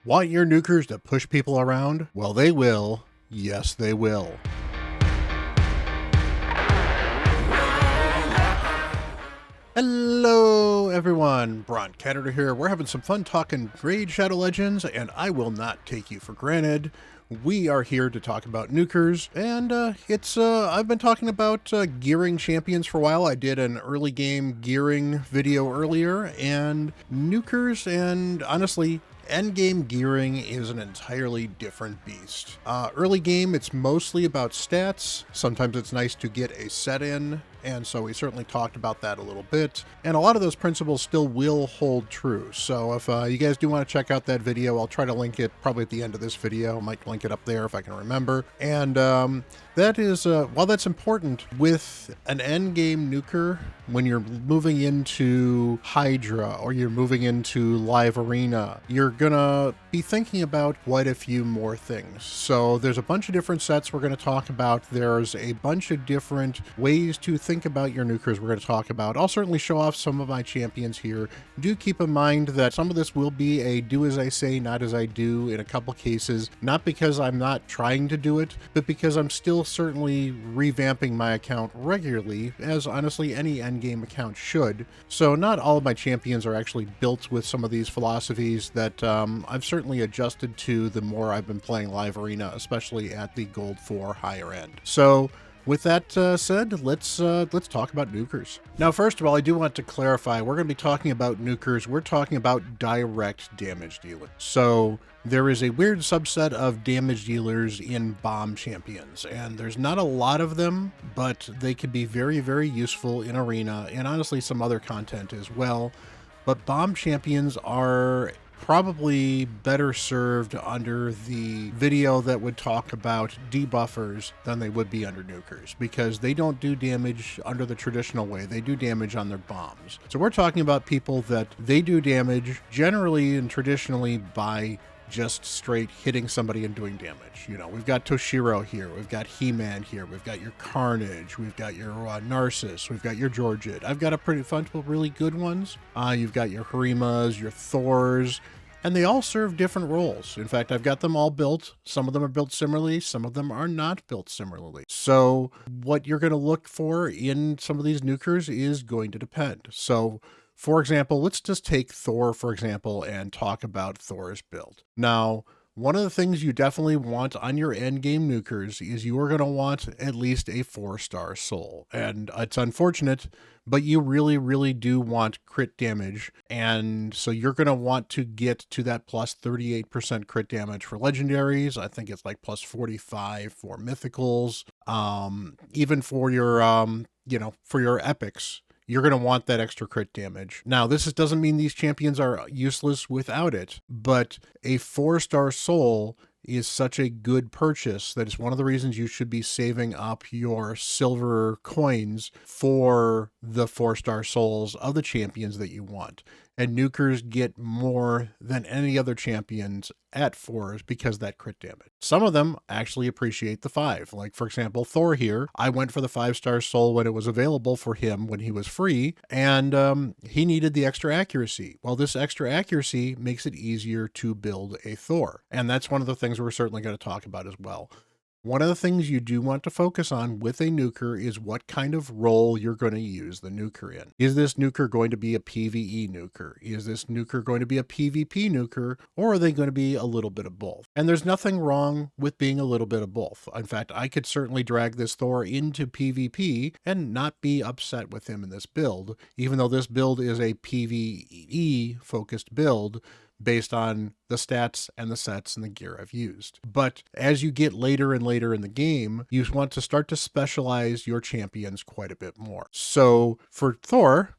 Want your nukers to push people around? Well, they will. Yes, they will. Hello, everyone. Bront, CatHerder here. We're having some fun talking Raid Shadow Legends, and I will not take you for granted. We are here to talk about nukers, and I've been talking about gearing champions for a while. I did an early game gearing video earlier, and nukers, and honestly, endgame gearing is an entirely different beast. Early game, it's mostly about stats. Sometimes it's nice to get a set in, and so we certainly talked about that a little bit. And a lot of those principles still will hold true. So if you guys do want to check out that video, I'll try to link it probably at the end of this video. I might link it up there if I can remember. And that is, while that's important, with an endgame nuker, when you're moving into Hydra or you're moving into Live Arena, you're gonna be thinking about quite a few more things. So there's a bunch of different sets we're gonna talk about. There's a bunch of different ways to think about your nukers we're gonna talk about. I'll certainly show off some of my champions here. Do keep in mind that some of this will be a do as I say, not as I do in a couple cases, not because I'm not trying to do it, but because I'm still certainly revamping my account regularly, as honestly any endgame account should. So not all of my champions are actually built with some of these philosophies that I've certainly adjusted to the more I've been playing Live Arena, especially at the Gold 4 higher end. So with that said, let's talk about nukers. Now, first of all, I do want to clarify, we're going to be talking about nukers. We're talking about direct damage dealers. So there is a weird subset of damage dealers in bomb champions, and there's not a lot of them, but they can be very, very useful in arena and honestly some other content as well. But bomb champions are probably better served under the video that would talk about debuffers than they would be under nukers, because they don't do damage under the traditional way. They do damage on their bombs. So we're talking about people that they do damage generally and traditionally by just straight hitting somebody and doing damage. You know, we've got Toshiro here, we've got He-Man here, we've got your Carnage, we've got your Narcissus, we've got your Georgid. I've got a pretty fun, really good ones. You've got your Harimas, your Thors, and they all serve different roles. In fact, I've got them all built. Some of them are built similarly, some of them are not built similarly. So what you're going to look for in some of these nukers is going to depend. So for example, let's just take Thor, for example, and talk about Thor's build. Now, one of the things you definitely want on your endgame nukers is you are going to want at least a 4-star soul. And it's unfortunate, but you really, really do want crit damage. And so you're going to want to get to that plus 38% crit damage for legendaries. I think it's like plus 45 for mythicals. Even for your, for your epics, you're going to want that extra crit damage. Now, this doesn't mean these champions are useless without it, but a 4-star soul is such a good purchase that it's one of the reasons you should be saving up your silver coins for the 4-star souls of the champions that you want. And nukers get more than any other champions at 4s because of that crit damage. Some of them actually appreciate the 5. Like, for example, Thor here. I went for the 5-star soul when it was available for him when he was free, and he needed the extra accuracy. Well, this extra accuracy makes it easier to build a Thor. And that's one of the things we're certainly going to talk about as well. One of the things you do want to focus on with a nuker is what kind of role you're going to use the nuker in. Is this nuker going to be a PvE nuker? Is this nuker going to be a PvP nuker? Or are they going to be a little bit of both? And there's nothing wrong with being a little bit of both. In fact, I could certainly drag this Thor into PvP and not be upset with him in this build, even though this build is a PvE focused build based on the stats and the sets and the gear I've used. But as you get later and later in the game, you want to start to specialize your champions quite a bit more. So for Thor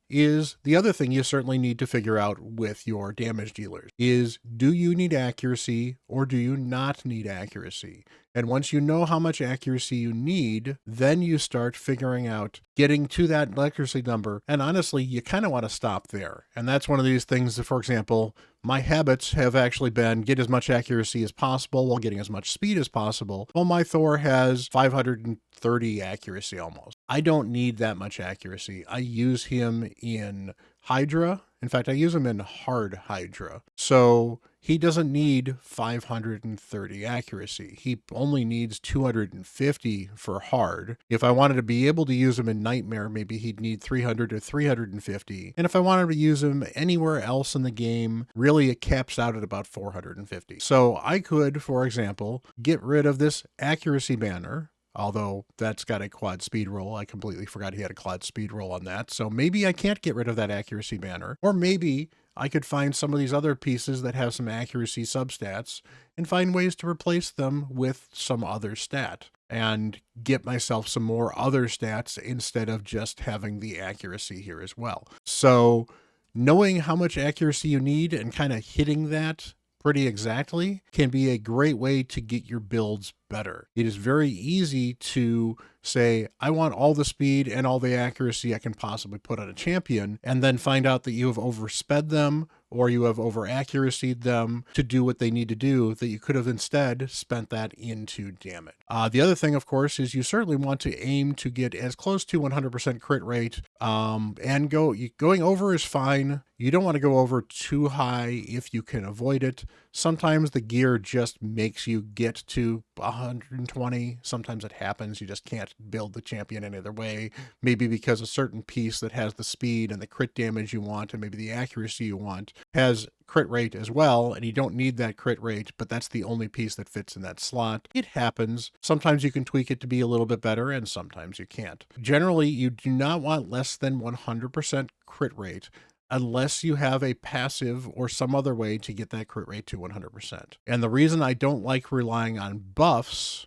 is the other thing you certainly need to figure out with your damage dealers is, do you need accuracy or do you not need accuracy? And once you know how much accuracy you need, then you start figuring out getting to that accuracy number. And honestly, you kind of want to stop there. And that's one of these things that, for example, my habits have actually been get as much accuracy as possible while getting as much speed as possible. Well, my Thor has 530 accuracy almost. I don't need that much accuracy. I use him in Hydra. In fact, I use him in hard Hydra. So he doesn't need 530 accuracy. He only needs 250 for hard. If I wanted to be able to use him in Nightmare, maybe he'd need 300 or 350. And if I wanted to use him anywhere else in the game, really it caps out at about 450. So I could, for example, get rid of this accuracy banner, although that's got a quad speed roll. I completely forgot he had a quad speed roll on that. So maybe I can't get rid of that accuracy banner. Or maybe I could find some of these other pieces that have some accuracy substats and find ways to replace them with some other stat and get myself some more other stats instead of just having the accuracy here as well. So knowing how much accuracy you need and kind of hitting that pretty exactly can be a great way to get your builds better. It is very easy to say, I want all the speed and all the accuracy I can possibly put on a champion, and then find out that you have oversped them or you have over accuracied them to do what they need to do, that you could have instead spent that into damage. The other thing, of course, is you certainly want to aim to get as close to 100% crit rate, and going over is fine. You don't want to go over too high if you can avoid it. Sometimes the gear just makes you get to 120. Sometimes it happens. You just can't build the champion any other way. Maybe because a certain piece that has the speed and the crit damage you want, and maybe the accuracy you want, has crit rate as well, and you don't need that crit rate, but that's the only piece that fits in that slot. It happens. Sometimes you can tweak it to be a little bit better, and sometimes you can't. Generally, you do not want less than 100% crit rate unless you have a passive or some other way to get that crit rate to 100%. And the reason I don't like relying on buffs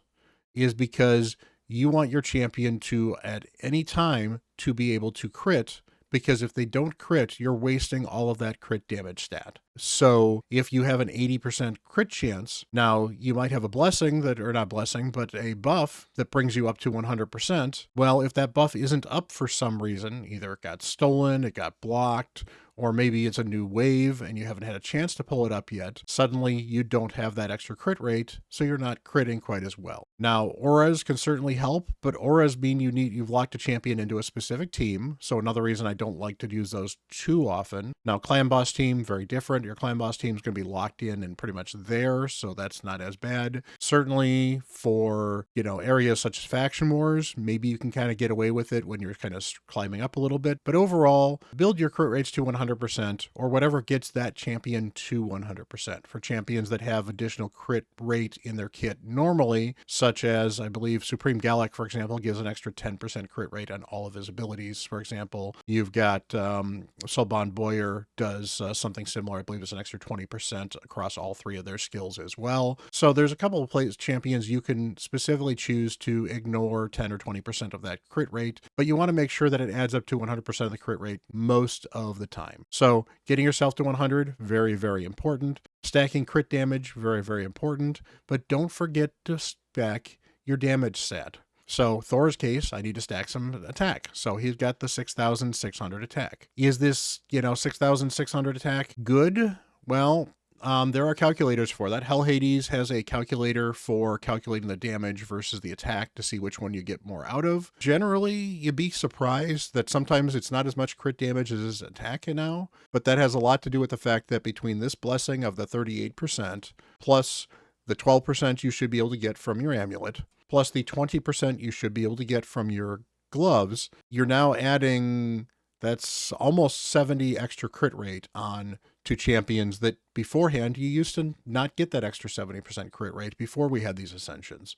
is because you want your champion to, at any time, to be able to crit, because if they don't crit, you're wasting all of that crit damage stat. So if you have an 80% crit chance, now you might have a blessing that, or not blessing, but a buff that brings you up to 100%. Well, if that buff isn't up for some reason, either it got stolen, it got blocked, or maybe it's a new wave and you haven't had a chance to pull it up yet, suddenly you don't have that extra crit rate, so you're not critting quite as well. Now, auras can certainly help, but auras mean you've locked a champion into a specific team, so another reason I don't like to use those too often. Now, clan boss team, very different. Your clan boss team is going to be locked in and pretty much there, so that's not as bad. Certainly for, areas such as faction wars, maybe you can kind of get away with it when you're kind of climbing up a little bit, but overall, build your crit rates to 100%, or whatever gets that champion to 100%. For champions that have additional crit rate in their kit normally, such as I believe Supreme Gallic, for example, gives an extra 10% crit rate on all of his abilities. For example, you've got Soulbond Boyer does something similar. I believe it's an extra 20% across all three of their skills as well. So there's a couple of champions you can specifically choose to ignore 10 or 20% of that crit rate, but you want to make sure that it adds up to 100% of the crit rate most of the time. So getting yourself to 100, very, very important. Stacking crit damage, very, very important. But don't forget to stack your damage stat. So Thor's case, I need to stack some attack. So he's got the 6,600 attack. Is this, 6,600 attack good? Well, there are calculators for that. Hell Hades has a calculator for calculating the damage versus the attack to see which one you get more out of. Generally, you'd be surprised that sometimes it's not as much crit damage as his attack now, but that has a lot to do with the fact that between this blessing of the 38% plus the 12% you should be able to get from your amulet, plus the 20% you should be able to get from your gloves, you're now adding, that's almost 70 extra crit rate on to champions that beforehand you used to not get that extra 70% crit rate before we had these ascensions.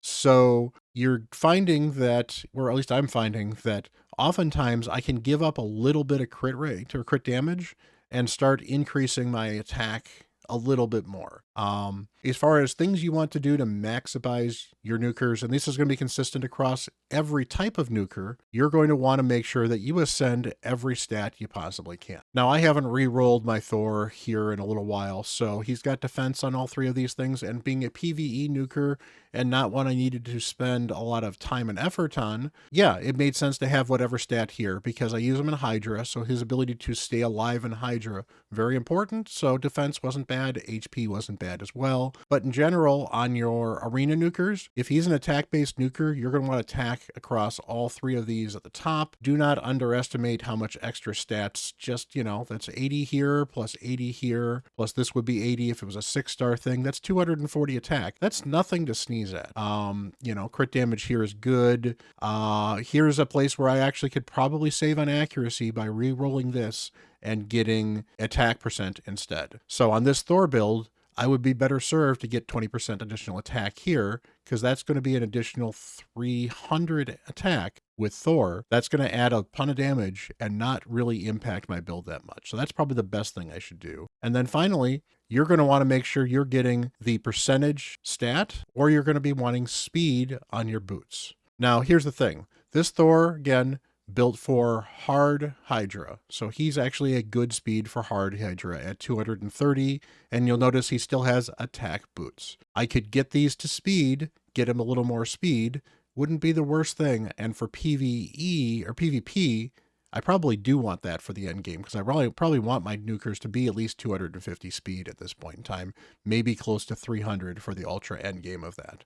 So you're finding that, or at least I'm finding that oftentimes I can give up a little bit of crit rate or crit damage and start increasing my attack a little bit more. As far as things you want to do to maximize your nukers, and this is going to be consistent across every type of nuker, you're going to want to make sure that you ascend every stat you possibly can. Now, I haven't re-rolled my Thor here in a little while, so he's got defense on all three of these things, and being a PvE nuker and not one I needed to spend a lot of time and effort on, yeah, it made sense to have whatever stat here because I use him in Hydra, so his ability to stay alive in Hydra, very important. So defense wasn't bad, HP wasn't bad as well. But in general, on your arena nukers, if he's an attack-based nuker, you're going to want to attack attack across all three of these at the top. Do not underestimate how much extra stats, just, that's 80 here plus 80 here, plus this would be 80 if it was a 6-star thing. That's 240 attack. That's nothing to sneeze at. Crit damage here is good. Here's a place where I actually could probably save on accuracy by re-rolling this and getting attack percent instead. So on this Thor build, I would be better served to get 20% additional attack here, because that's going to be an additional 300 attack with Thor. That's going to add a ton of damage and not really impact my build that much. So that's probably the best thing I should do. And then finally, you're going to want to make sure you're getting the percentage stat, or you're going to be wanting speed on your boots. Now, here's the thing. This Thor, again, built for hard Hydra. So he's actually a good speed for hard Hydra at 230, and you'll notice he still has attack boots. I could get these to speed, get him a little more speed, wouldn't be the worst thing. And for PvE or PvP, I probably do want that for the end game, because I probably want my Nukers to be at least 250 speed at this point in time, maybe close to 300 for the ultra end game of that.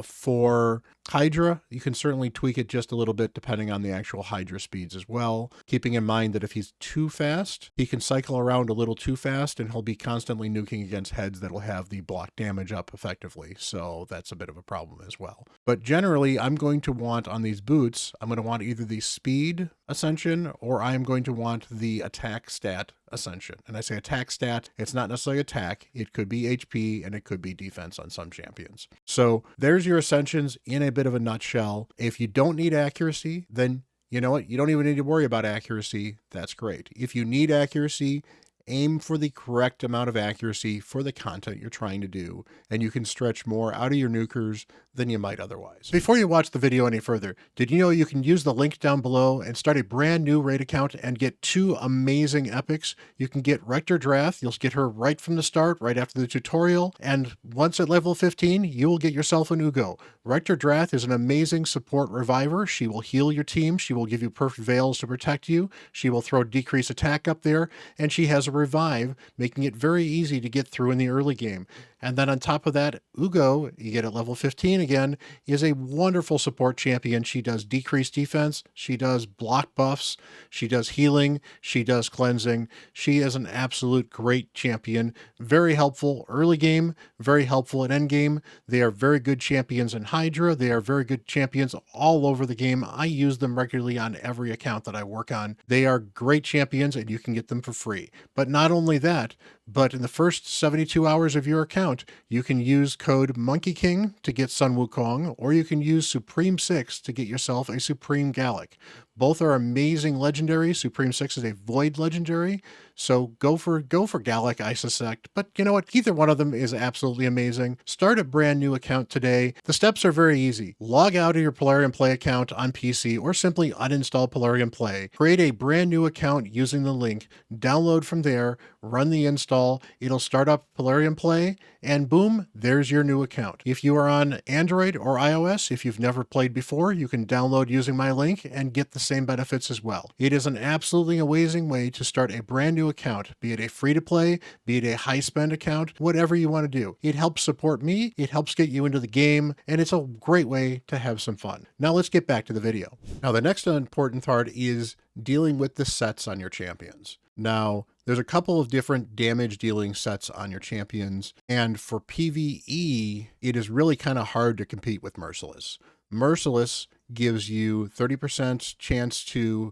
For Hydra, you can certainly tweak it just a little bit depending on the actual Hydra speeds as well, keeping in mind that if he's too fast, he can cycle around a little too fast and he'll be constantly nuking against heads that'll have the block damage up effectively, so that's a bit of a problem as well. But generally, I'm going to want on these boots, I'm going to want either the speed ascension or I'm going to want the attack stat ascension. And I say attack stat, it's not necessarily attack, it could be HP and it could be defense on some champions. So there's your ascensions in a bit of a nutshell. If you don't need accuracy, then you know what? You don't even need to worry about accuracy. That's great. If you need accuracy, aim for the correct amount of accuracy for the content you're trying to do, and you can stretch more out of your Nukers than you might otherwise. Before you watch the video any further, did you know you can use the link down below and start a brand new raid account and get 2 amazing epics? You can get Rector Drath. You'll get her right from the start, right after the tutorial, and once at level 15, you will get yourself an Ugo. Rector Drath is an amazing support reviver. She will heal your team. She will give you perfect veils to protect you. She will throw decrease attack up there, and she has a revive, making it very easy to get through in the early game. And then on top of that, Ugo, you get at level 15 again, is a wonderful support champion. She does decreased defense, she does block buffs, she does healing, she does cleansing. She is an absolute great champion. Very helpful early game, very helpful at end game. They are very good champions in Hydra. They are very good champions all over the game. I use them regularly on every account that I work on. They are great champions and you can get them for free. But not only that, but in the first 72 hours of your account, you can use code Monkey King to get Sun Wukong, or you can use Supreme 6 to get yourself a Supreme Gallic. Both are amazing legendaries. Supreme 6 is a void legendary, so go for Gallic, I suspect. But you know what? Either one of them is absolutely amazing. Start a brand new account today. The steps are very easy. Log out of your Polarium Play account on PC, or simply uninstall Polarium Play. Create a brand new account using the link. Download from there. Run the install. It'll start up Polarium Play, and boom, there's your new account. If you are on Android or iOS, if you've never played before, you can download using my link and get the same benefits as well. It is an absolutely amazing way to start a brand new account, be it a free-to-play, be it a high-spend account, whatever you want to do. It helps support me, it helps get you into the game, and it's a great way to have some fun. Now let's get back to the video. Now the next important part is dealing with the sets on your champions. Now, there's a couple of different damage dealing sets on your champions, and for PvE, it is really kind of hard to compete with Merciless. Merciless gives you 30% chance to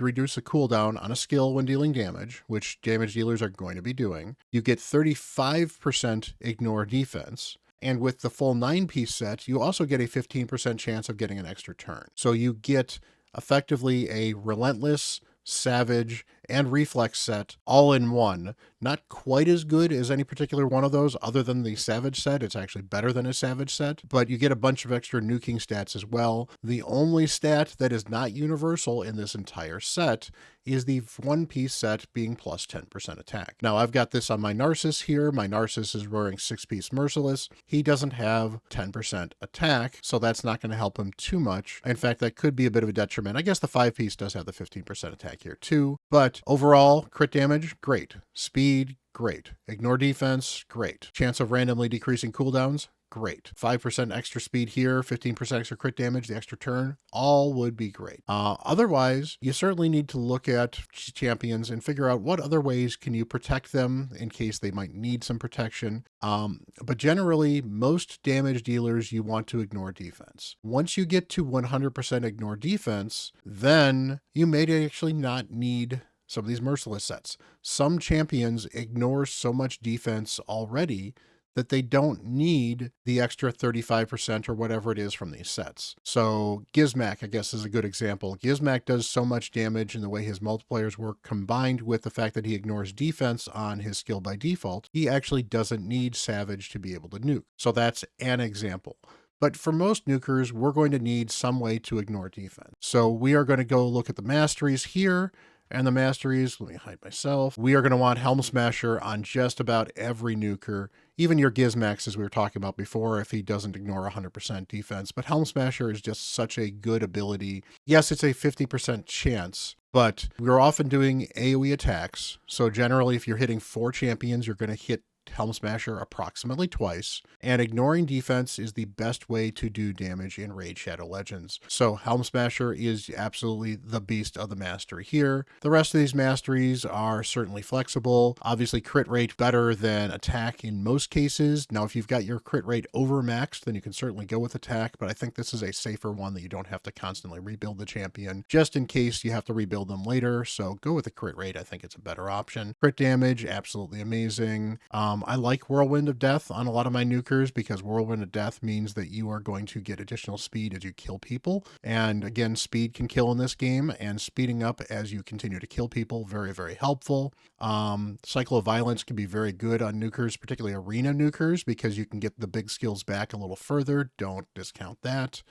reduce the cooldown on a skill when dealing damage, which damage dealers are going to be doing. You get 35% ignore defense. And with the full 9-piece set, you also get a 15% chance of getting an extra turn. So you get effectively a relentless, savage, and reflex set all in one. Not quite as good as any particular one of those other than the savage set. It's actually better than a savage set, but you get a bunch of extra nuking stats as well. The only stat that is not universal in this entire set is the 1-piece set being plus 10% attack. Now I've got this on my Narcissus here. My Narcissus is wearing 6-piece Merciless. He doesn't have 10% attack, so that's not going to help him too much. In fact, that could be a bit of a detriment. I guess the 5-piece does have the 15% attack here too, but overall, crit damage, great. Speed, great. Ignore defense, great. Chance of randomly decreasing cooldowns, great. 5% extra speed here, 15% extra crit damage, the extra turn, all would be great. Otherwise, you certainly need to look at champions and figure out what other ways can you protect them in case they might need some protection. But generally, most damage dealers, you want to ignore defense. Once you get to 100% ignore defense, then you may actually not need some of these merciless sets. Some champions ignore so much defense already that they don't need the extra 35% or whatever it is from these sets. So Gizmak, I guess, is a good example. Gizmak does so much damage in the way his multipliers work, combined with the fact that he ignores defense on his skill by default, he actually doesn't need Savage to be able to nuke. So that's an example. But for most nukers, we're going to need some way to ignore defense. So we are going to go look at the masteries here. And the masteries, let me hide myself. We are going to want Helm Smasher on just about every nuker, even your Gizmax, as we were talking about before, if he doesn't ignore 100% defense. But Helm Smasher is just such a good ability. Yes, it's a 50% chance, but we're often doing AoE attacks. So generally, if you're hitting 4 champions, you're going to hit Helm Smasher approximately twice, and ignoring defense is the best way to do damage in Raid Shadow Legends. So Helm Smasher is absolutely the beast of the mastery here. The rest of these masteries are certainly flexible. Obviously crit rate better than attack in most cases. Now if you've got your crit rate overmaxed, then you can certainly go with attack, but I think this is a safer one that you don't have to constantly rebuild the champion, just in case you have to rebuild them later. So go with the crit rate. I think it's a better option. Crit damage, absolutely amazing. I like Whirlwind of Death on a lot of my nukers because Whirlwind of Death means that you are going to get additional speed as you kill people. And again, speed can kill in this game, and speeding up as you continue to kill people, very, very helpful. Cycle of Violence can be very good on nukers, particularly arena nukers, because you can get the big skills back a little further. Don't discount that.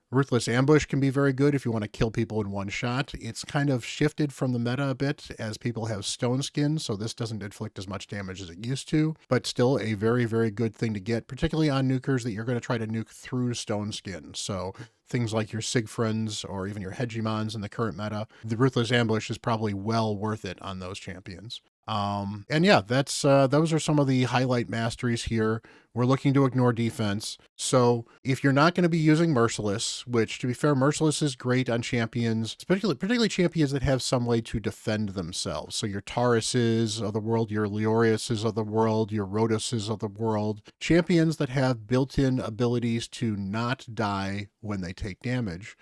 Ruthless Ambush can be very good if you want to kill people in one shot. It's kind of shifted from the meta a bit as people have Stone Skin, so this doesn't inflict as much damage as it used to, but still a very, very good thing to get, particularly on nukers that you're going to try to nuke through Stone Skin. So things like your Sigfrins or even your Hegemons in the current meta, the Ruthless Ambush is probably well worth it on those champions. And yeah, that's those are some of the highlight masteries here. We're looking to ignore defense. So if you're not going to be using Merciless, which to be fair, Merciless is great on champions, particularly champions that have some way to defend themselves. So your Tauruses of the world, your Leoriuses of the world, your Rhoduses of the world, champions that have built-in abilities to not die when they take damage.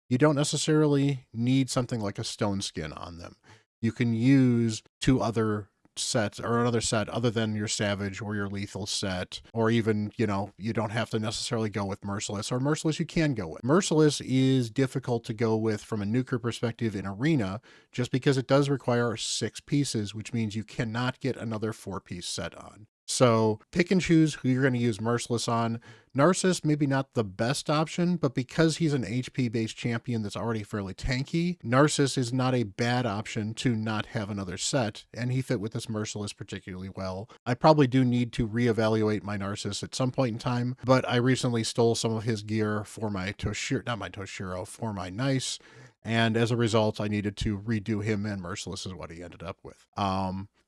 You don't necessarily need something like a Stone Skin on them. You can use 2 other sets or another set other than your Savage or your Lethal set, or even, you don't have to necessarily go with Merciless, or Merciless you can go with. Merciless is difficult to go with from a nuker perspective in Arena, just because it does require 6 pieces, which means you cannot get another 4-piece set on. So pick and choose who you're going to use Merciless on. Narcissus, maybe not the best option, but because he's an HP-based champion that's already fairly tanky, Narcissus is not a bad option to not have another set, and he fit with this Merciless particularly well. I probably do need to reevaluate my Narcissus at some point in time, but I recently stole some of his gear for my Toshiro, for my Nice, and as a result, I needed to redo him, and Merciless is what he ended up with.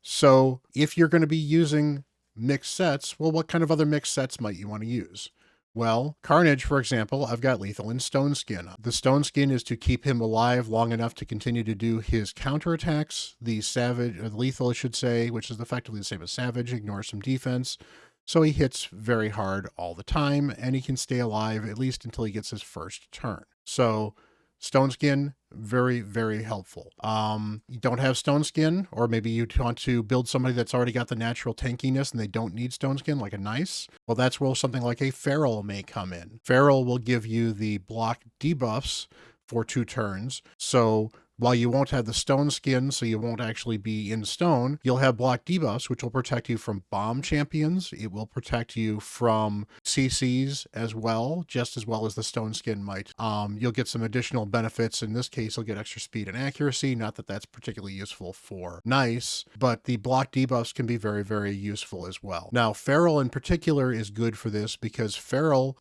So if you're going to be using mixed sets, well, what kind of other mixed sets might you want to use? Well, Carnage, for example, I've got Lethal and Stone Skin. The Stone Skin is to keep him alive long enough to continue to do his counterattacks. The Savage, or the Lethal, I should say, which is effectively the same as Savage, ignores some defense. So he hits very hard all the time, and he can stay alive at least until he gets his first turn. So Stone Skin, very, very helpful. You don't have Stone Skin, or maybe you want to build somebody that's already got the natural tankiness and they don't need Stone Skin, like a Nice. Well, that's where something like a Feral may come in. Feral will give you the block debuffs for 2 turns. So while you won't have the Stone Skin, so you won't actually be in stone, you'll have block debuffs, which will protect you from bomb champions. It will protect you from CCs as well, just as well as the Stone Skin might. You'll get some additional benefits. In this case, you'll get extra speed and accuracy. Not that that's particularly useful for Nice, but the block debuffs can be very, very useful as well. Now, Feral in particular is good for this because Feral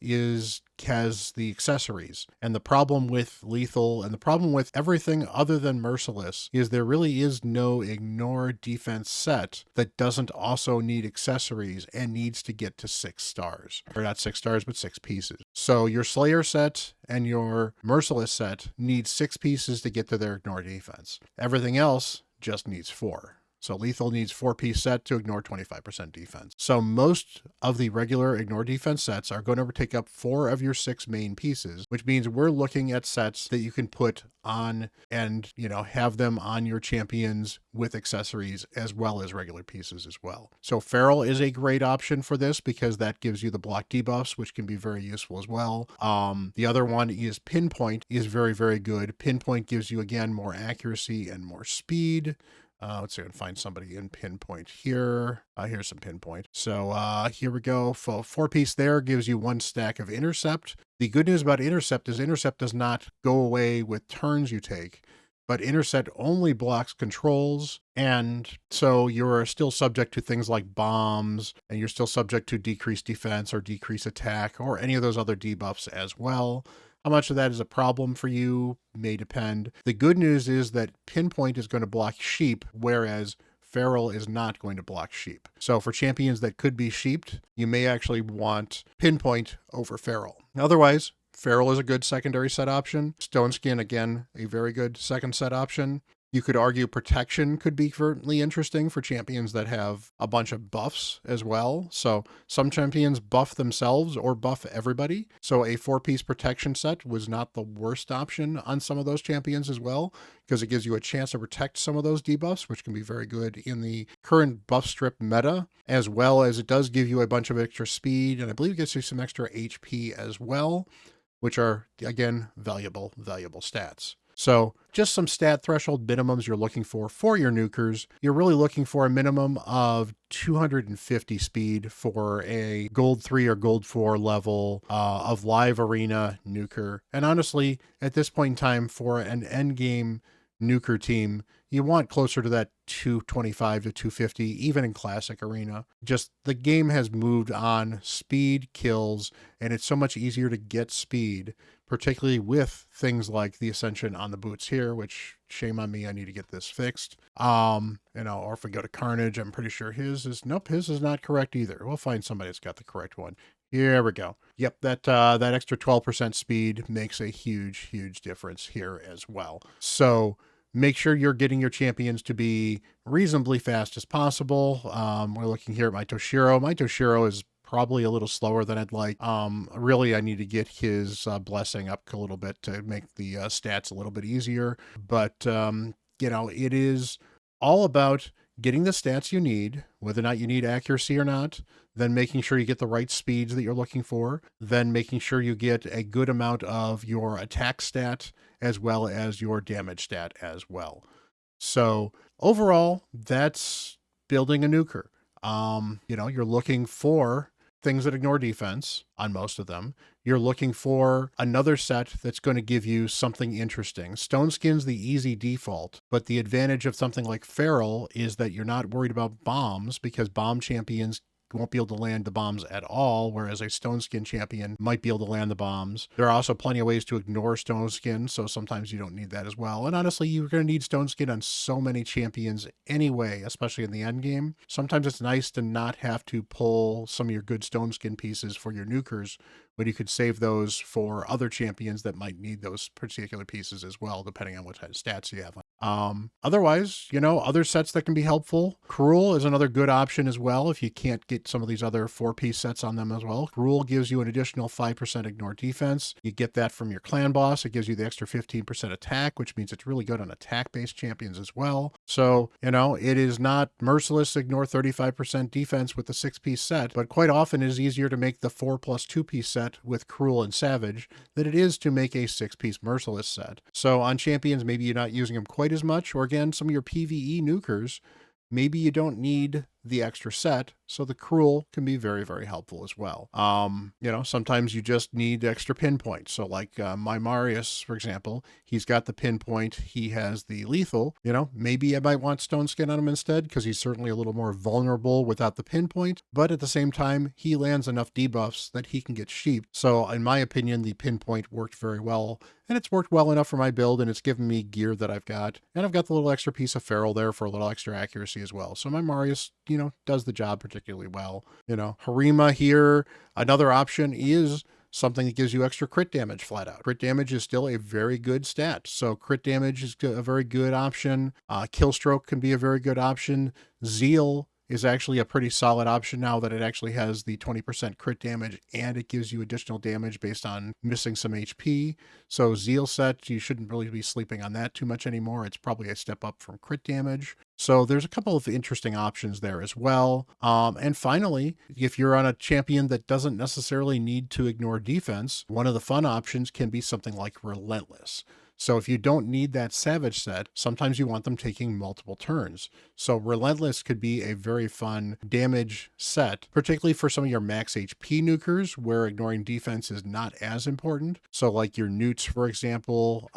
has the accessories. And the problem with Lethal and the problem with everything other than Merciless is there really is no ignore defense set that doesn't also need accessories and needs to get to 6 stars. Or not 6 stars, but 6 pieces. So your Slayer set and your Merciless set need 6 pieces to get to their ignore defense. Everything else just needs 4. So Lethal needs 4-piece set to ignore 25% defense. So most of the regular ignore defense sets are going to take up 4 of your 6 main pieces, which means we're looking at sets that you can put on and, have them on your champions with accessories as well as regular pieces as well. So Feral is a great option for this because that gives you the block debuffs, which can be very useful as well. The other one is Pinpoint is very, very good. Pinpoint gives you, again, more accuracy and more speed. Let's see if I can find somebody in Pinpoint here. Here's some Pinpoint. So here we go. 4-piece there gives you 1 stack of Intercept. The good news about Intercept is Intercept does not go away with turns you take, but Intercept only blocks controls. And so you're still subject to things like bombs, and you're still subject to decreased defense or decreased attack or any of those other debuffs as well. How much of that is a problem for you may depend. The good news is that Pinpoint is going to block sheep, whereas Feral is not going to block sheep. So for champions that could be sheeped, you may actually want Pinpoint over Feral. Otherwise, Feral is a good secondary set option. Stone Skin, again, a very good second set option. You could argue Protection could be certainly interesting for champions that have a bunch of buffs as well. So some champions buff themselves or buff everybody. So a 4-piece Protection set was not the worst option on some of those champions as well, because it gives you a chance to protect some of those debuffs, which can be very good in the current buff strip meta, as well as it does give you a bunch of extra speed, and I believe it gives you some extra HP as well, which are, again, valuable stats. So just some stat threshold minimums you're looking for your nukers. You're really looking for a minimum of 250 speed for a gold 3 or gold 4 level of live arena nuker. And honestly, at this point in time, for an endgame nuker team, you want closer to that 225 to 250, even in classic arena. Just the game has moved on. Speed kills, and it's so much easier to get speed, particularly with things like the Ascension on the boots here, which shame on me, I need to get this fixed. Or if we go to Carnage, I'm pretty sure his is not correct either. We'll find somebody that's got the correct one. Here we go. Yep, that extra 12% speed makes a huge difference here as well. So make sure you're getting your champions to be reasonably fast as possible. We're looking here at my Toshiro. My Toshiro is probably a little slower than I'd like. Really, I need to get his blessing up a little bit to make the stats a little bit easier. But, it is all about getting the stats you need, whether or not you need accuracy or not, then making sure you get the right speeds that you're looking for, then making sure you get a good amount of your attack stat as well as your damage stat as well. So overall, that's building a nuker. You're looking for things that ignore defense on most of them. You're looking for another set that's going to give you something interesting. Stone Skin's the easy default, but the advantage of something like Feral is that you're not worried about bombs because bomb champions won't be able to land the bombs at all, whereas a Stone Skin champion might be able to land the bombs. There are also plenty of ways to ignore Stone Skin, so sometimes you don't need that as well. And honestly, you're going to need Stone Skin on so many champions anyway, especially in the end game. Sometimes it's nice to not have to pull some of your good Stone Skin pieces for your nukers, but you could save those for other champions that might need those particular pieces as well, depending on what kind of stats you have. Otherwise, other sets that can be helpful. Cruel is another good option as well if you can't get some of these other 4-piece sets on them as well. Cruel gives you an additional 5% ignore defense. You get that from your clan boss. It gives you the extra 15% attack, which means it's really good on attack-based champions as well. So, it is not merciless ignore 35% defense with the 6-piece set, but quite often it is easier to make the 4 plus 2-piece set with Cruel and Savage than it is to make a 6-piece merciless set. So on champions, maybe you're not using them quite as much, or again, some of your PvE nukers, maybe you don't need the extra set, so the cruel can be very, very helpful as well. Sometimes you just need extra pinpoint. So like my Marius, for example, he's got the pinpoint, he has the lethal. Maybe I might want Stone Skin on him instead, because he's certainly a little more vulnerable without the pinpoint, but at the same time, he lands enough debuffs that he can get sheep. So in my opinion, the pinpoint worked very well, and it's worked well enough for my build, and it's given me gear that I've got. And I've got the little extra piece of feral there for a little extra accuracy as well. So my Marius, does the job particularly well. Harima here, another option is something that gives you extra crit damage flat out. Crit damage is still a very good stat. So crit damage is a very good option. Kill stroke can be a very good option. Zeal is actually a pretty solid option now that it actually has the 20% crit damage, and it gives you additional damage based on missing some HP. So Zeal set, you shouldn't really be sleeping on that too much anymore. It's probably a step up from crit damage. So there's a couple of interesting options there as well. And finally, if you're on a champion that doesn't necessarily need to ignore defense, one of the fun options can be something like Relentless. So if you don't need that Savage set, sometimes you want them taking multiple turns. So Relentless could be a very fun damage set, particularly for some of your max HP nukers where ignoring defense is not as important. So like your Newts, for example,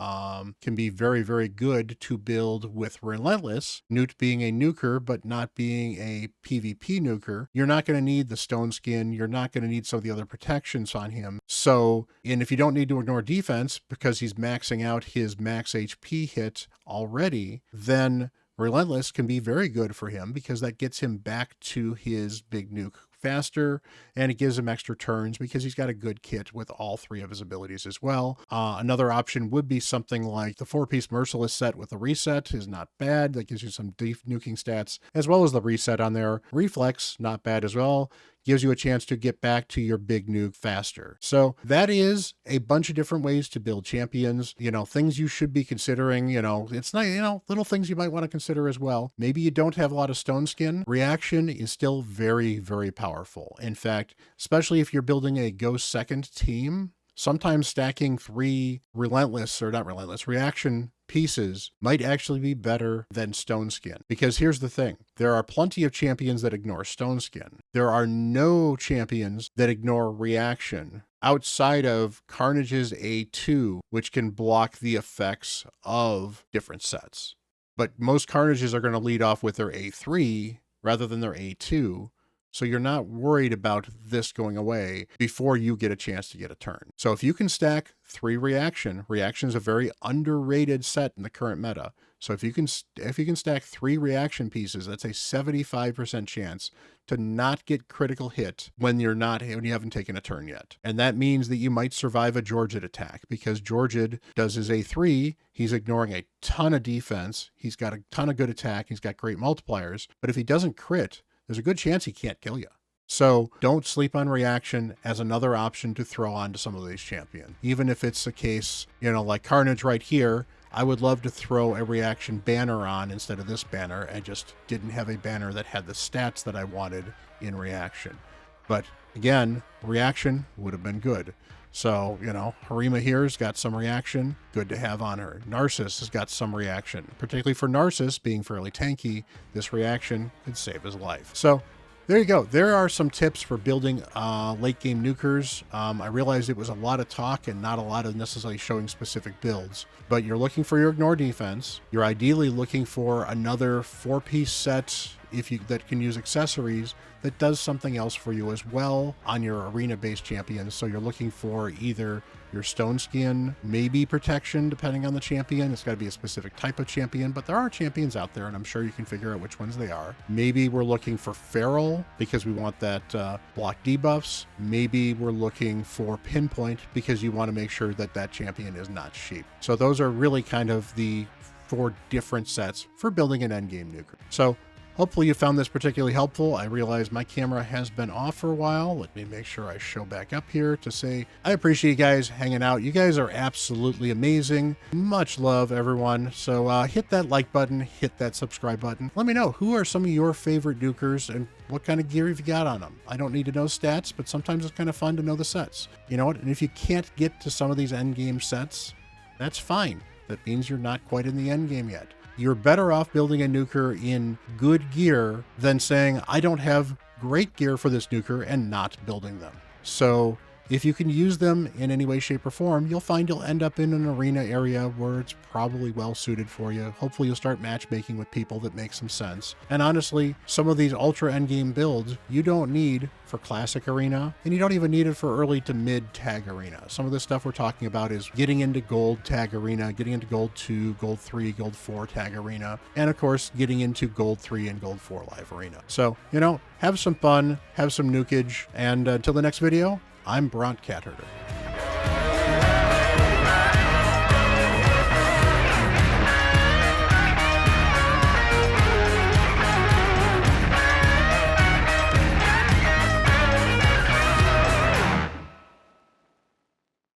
can be very, very good to build with Relentless. Newt being a nuker, but not being a PvP nuker. You're not going to need the Stone Skin. You're not going to need some of the other protections on him. So, and if you don't need to ignore defense because he's maxing out his max HP hit already, then Relentless can be very good for him because that gets him back to his big nuke faster, and it gives him extra turns because he's got a good kit with all three of his abilities as well. Another option would be something like the 4-piece Merciless set with a reset is not bad. That gives you some deep nuking stats, as well as the reset on there. Reflex, not bad as well. Gives you a chance to get back to your big nuke faster. So that is a bunch of different ways to build champions. Things you should be considering. It's not, little things you might want to consider as well. Maybe you don't have a lot of Stone Skin. Reaction is still very, very powerful. In fact, especially if you're building a Ghost second team, sometimes stacking 3 reaction pieces might actually be better than Stone Skin. Because here's the thing. There are plenty of champions that ignore Stone Skin. There are no champions that ignore reaction outside of Carnage's A2, which can block the effects of different sets. But most Carnages are going to lead off with their A3 rather than their A2. So you're not worried about this going away before you get a chance to get a turn. So if you can stack 3 reaction is a very underrated set in the current meta. So if you can stack 3 reaction pieces, that's a 75% chance to not get critical hit when you haven't taken a turn yet. And that means that you might survive a Georgid attack, because Georgid does his A3, he's ignoring a ton of defense, he's got a ton of good attack, he's got great multipliers, but if he doesn't crit, there's a good chance he can't kill you. So don't sleep on reaction as another option to throw onto some of these champions. Even if it's a case, like Carnage right here, I would love to throw a reaction banner on instead of this banner. I just didn't have a banner that had the stats that I wanted in reaction. But again, reaction would have been good. So, Harima here's got some reaction. Good to have on her. Narcissus has got some reaction. Particularly for Narcissus being fairly tanky, this reaction could save his life. So, there you go. There are some tips for building late game nukers. I realized it was a lot of talk and not a lot of necessarily showing specific builds. But you're looking for your ignore defense. You're ideally looking for another 4-piece set that can use accessories that does something else for you as well on your arena-based champions. So you're looking for either your Stone Skin, maybe protection, depending on the champion. It's got to be a specific type of champion, but there are champions out there, and I'm sure you can figure out which ones they are. Maybe we're looking for feral because we want that block debuffs. Maybe we're looking for pinpoint because you want to make sure that that champion is not sheep. So those are really kind of the 4 different sets for building an endgame nuker. So hopefully you found this particularly helpful. I realize my camera has been off for a while. Let me make sure I show back up here to say I appreciate you guys hanging out. You guys are absolutely amazing. Much love, everyone. So hit that like button, hit that subscribe button. Let me know, who are some of your favorite nukers and what kind of gear have you got on them? I don't need to know stats, but sometimes it's kind of fun to know the sets. You know what? And if you can't get to some of these endgame sets, that's fine. That means you're not quite in the endgame yet. You're better off building a nuker in good gear than saying, I don't have great gear for this nuker, and not building them. So if you can use them in any way, shape, or form, you'll find you'll end up in an arena area where it's probably well suited for you. Hopefully you'll start matchmaking with people that make some sense. And honestly, some of these ultra endgame builds you don't need for classic arena, and you don't even need it for early to mid tag arena. Some of the stuff we're talking about is getting into gold tag arena, getting into gold 2, gold 3, gold 4 tag arena, and of course getting into gold 3 and gold 4 live arena. So, have some fun, have some nukage, and until the next video, I'm Bront CatHerder.